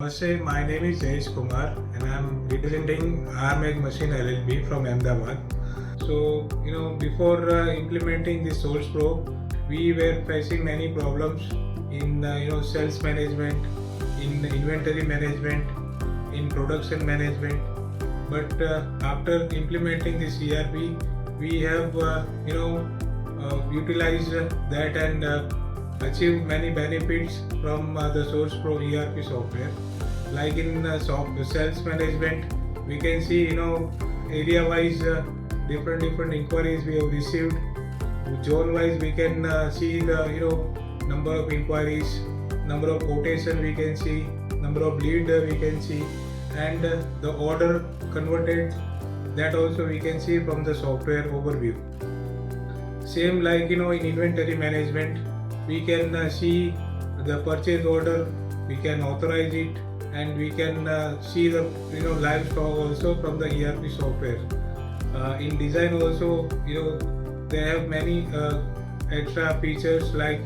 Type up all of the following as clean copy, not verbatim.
Namaste, my name is 𝗧𝘂𝗵𝗹𝗶𝗀𝗲 and I'm representing R Mech Machines LLP from Ahmedabad. So, before implementing this SourcePro, we were facing many problems in sales management, in inventory management, in production management. But after implementing this ERP, we have utilized that and achieved many benefits from the SourcePro ERP software. Like in sales management, we can see area-wise different inquiries we have received. Zone-wise, we can see the number of inquiries, number of quotation we can see, number of lead we can see, and the order converted, that also we can see from the software overview. Same like in inventory management, we can see the purchase order, we can authorize it, and we can see the live stock also from the ERP software. In design also, they have many extra features like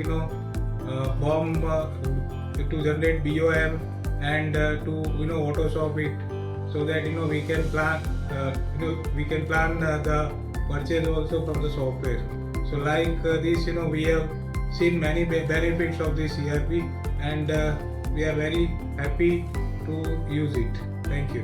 BOM to generate BOM and to Photoshop it, so that we can plan the purchase also from the software. So like this, we have seen many benefits of this ERP, and we are very happy to use it. Thank you.